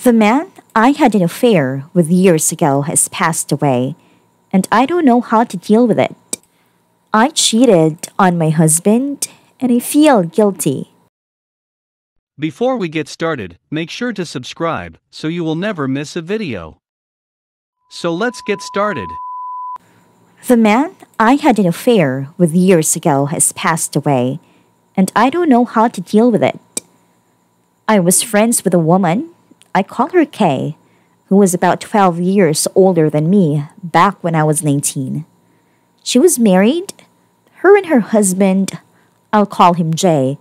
The man I had an affair with years ago has passed away, and I don't know how to deal with it. I cheated on my husband, and I feel guilty. Before we get started, make sure to subscribe so you will never miss a video. So let's get started. The man I had an affair with years ago has passed away, and I don't know how to deal with it. I was friends with a woman, I call her Kay, who was about 12 years older than me back when I was 19. She was married. Her and her husband, I'll call him Jay,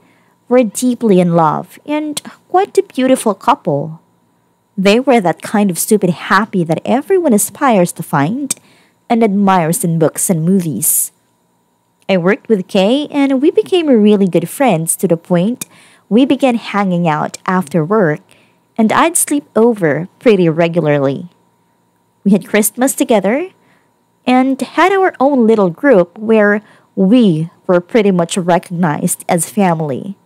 were deeply in love and quite a beautiful couple. They were that kind of stupid happy that everyone aspires to find and admires in books and movies. I worked with Kay and we became really good friends to the point we began hanging out after work and I'd sleep over pretty regularly. We had Christmas together and had our own little group where we were pretty much recognized as family.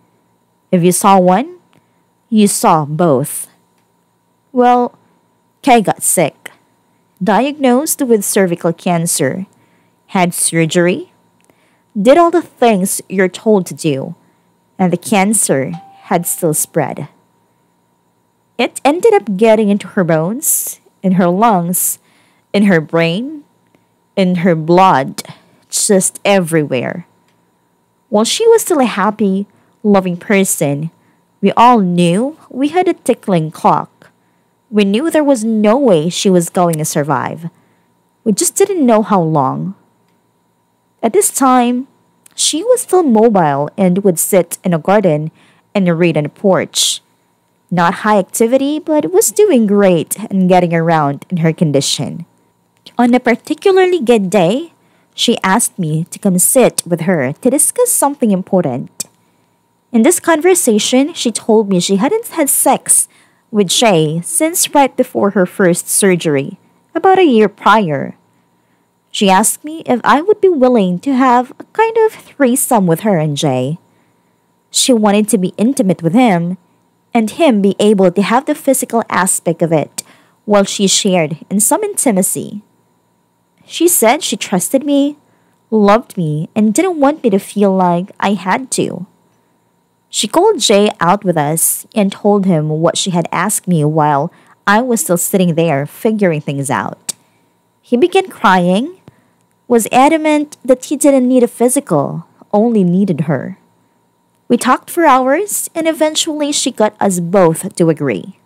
If you saw one, you saw both. Well, Kay got sick, diagnosed with cervical cancer, had surgery, did all the things you're told to do, and the cancer had still spread. It ended up getting into her bones, in her lungs, in her brain, in her blood, just everywhere. While she was still a happy, loving person, we all knew we had a tickling clock. We knew there was no way she was going to survive. We just didn't know how long. At this time, she was still mobile and would sit in a garden and read on the porch. Not high activity, but was doing great and getting around in her condition. On a particularly good day, she asked me to come sit with her to discuss something important. In this conversation, she told me she hadn't had sex with Jay since right before her first surgery, about a year prior. She asked me if I would be willing to have a kind of threesome with her and Jay. She wanted to be intimate with him, and him be able to have the physical aspect of it while she shared in some intimacy. She said she trusted me, loved me, and didn't want me to feel like I had to. She called Jay out with us and told him what she had asked me while I was still sitting there figuring things out. He began crying, was adamant that he didn't need a physical, only needed her. We talked for hours and eventually she got us both to agree.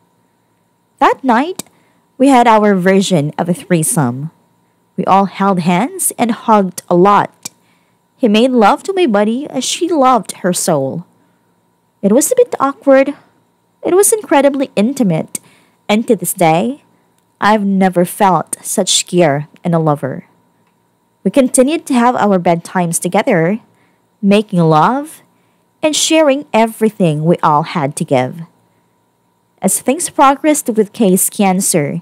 That night, we had our version of a threesome. We all held hands and hugged a lot. He made love to my buddy as she loved her soul. It was a bit awkward. It was incredibly intimate, and to this day, I've never felt such care in a lover. We continued to have our bedtimes together, making love, and sharing everything we all had to give. As things progressed with Kay's cancer,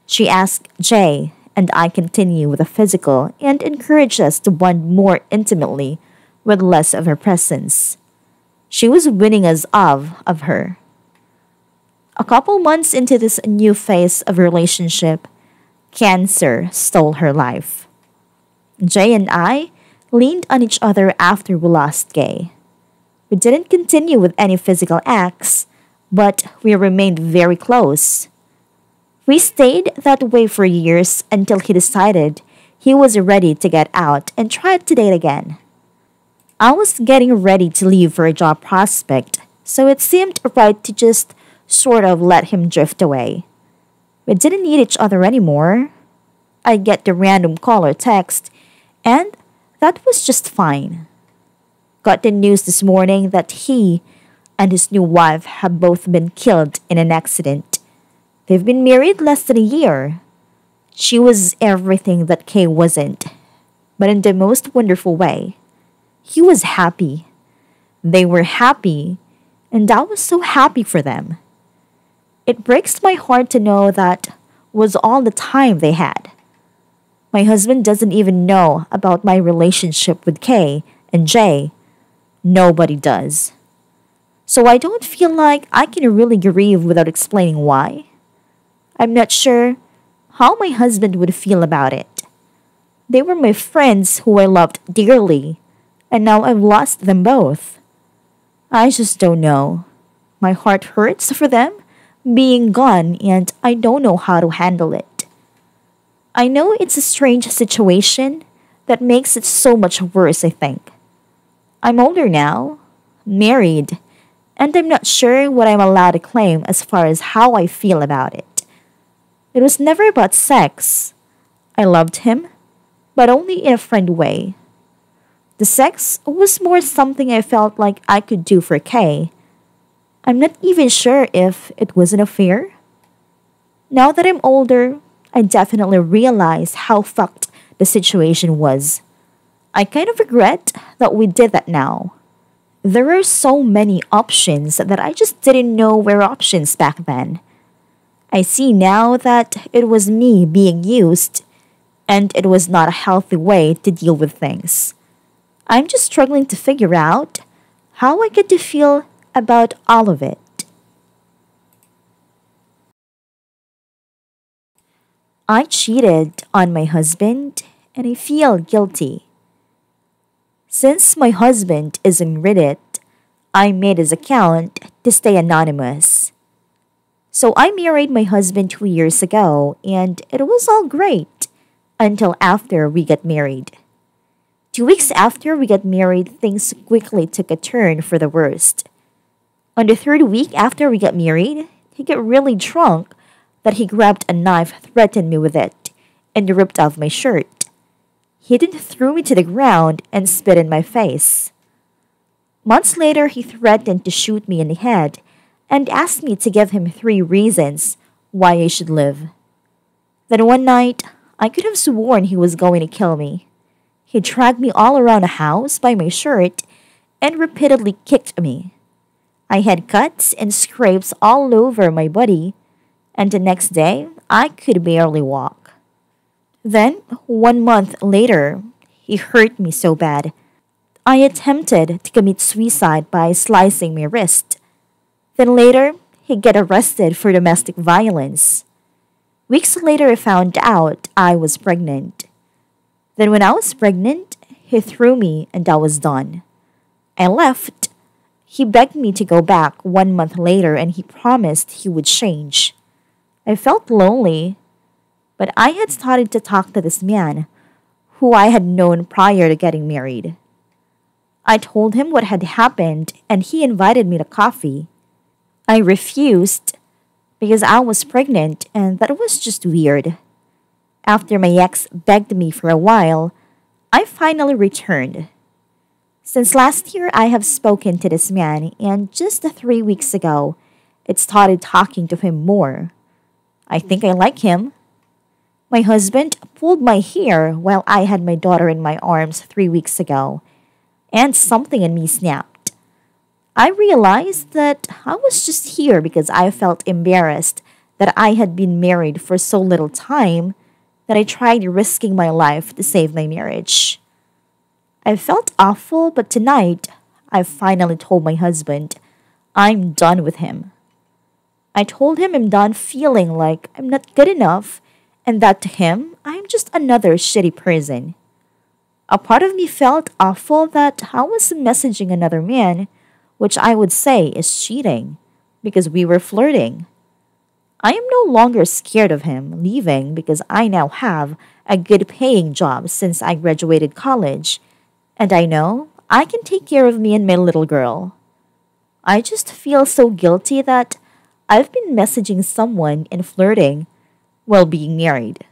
she asked Jay and I continue with the physical and encouraged us to bond more intimately with less of her presence. She was winning us of her. A couple months into this new phase of relationship, cancer stole her life. Jay and I leaned on each other after we lost Kay. We didn't continue with any physical acts, but we remained very close. We stayed that way for years until he decided he was ready to get out and try to date again. I was getting ready to leave for a job prospect, so it seemed right to just sort of let him drift away. We didn't need each other anymore. I'd get the random call or text, and that was just fine. Got the news this morning that he and his new wife have both been killed in an accident. They've been married less than a year. She was everything that Kay wasn't, but in the most wonderful way. He was happy. They were happy, and I was so happy for them. It breaks my heart to know that was all the time they had. My husband doesn't even know about my relationship with Kay and Jay. Nobody does. So I don't feel like I can really grieve without explaining why. I'm not sure how my husband would feel about it. They were my friends who I loved dearly, and now I've lost them both. I just don't know. My heart hurts for them being gone, and I don't know how to handle it. I know it's a strange situation that makes it so much worse, I think. I'm older now, married, and I'm not sure what I'm allowed to claim as far as how I feel about it. It was never about sex. I loved him, but only in a friend way. The sex was more something I felt like I could do for Kay. I'm not even sure if it was an affair. Now that I'm older, I definitely realize how fucked the situation was. I kind of regret that we did that now. There are so many options that I just didn't know were options back then. I see now that it was me being used, and it was not a healthy way to deal with things. I'm just struggling to figure out how I get to feel about all of it. I cheated on my husband, and I feel guilty. Since my husband is in Reddit, I made his account to stay anonymous. So I married my husband 2 years ago, and it was all great until after we got married. 2 weeks after we got married, things quickly took a turn for the worst. On the third week after we got married, he got really drunk that he grabbed a knife, threatened me with it, and ripped off my shirt. He then threw me to the ground and spit in my face. Months later, he threatened to shoot me in the head and asked me to give him 3 reasons why I should live. Then one night, I could have sworn he was going to kill me. He dragged me all around the house by my shirt and repeatedly kicked me. I had cuts and scrapes all over my body, and the next day, I could barely walk. Then, 1 month later, he hurt me so bad. I attempted to commit suicide by slicing my wrist. Then later, he got arrested for domestic violence. Weeks later, I found out I was pregnant. Then when I was pregnant, he threw me and I was done. I left. He begged me to go back 1 month later and he promised he would change. I felt lonely, but I had started to talk to this man who I had known prior to getting married. I told him what had happened and he invited me to coffee. I refused because I was pregnant and that was just weird. After my ex begged me for a while, I finally returned. Since last year, I have spoken to this man, and just 3 weeks ago, it started talking to him more. I think I like him. My husband pulled my hair while I had my daughter in my arms 3 weeks ago, and something in me snapped. I realized that I was just here because I felt embarrassed that I had been married for so little time that I tried risking my life to save my marriage. I felt awful, but tonight I finally told my husband I'm done with him. I told him I'm done feeling like I'm not good enough and that to him I'm just another shitty person. A part of me felt awful that I was messaging another man, which I would say is cheating, because we were flirting. I am no longer scared of him leaving because I now have a good paying job since I graduated college, and I know I can take care of me and my little girl. I just feel so guilty that I've been messaging someone and flirting while being married.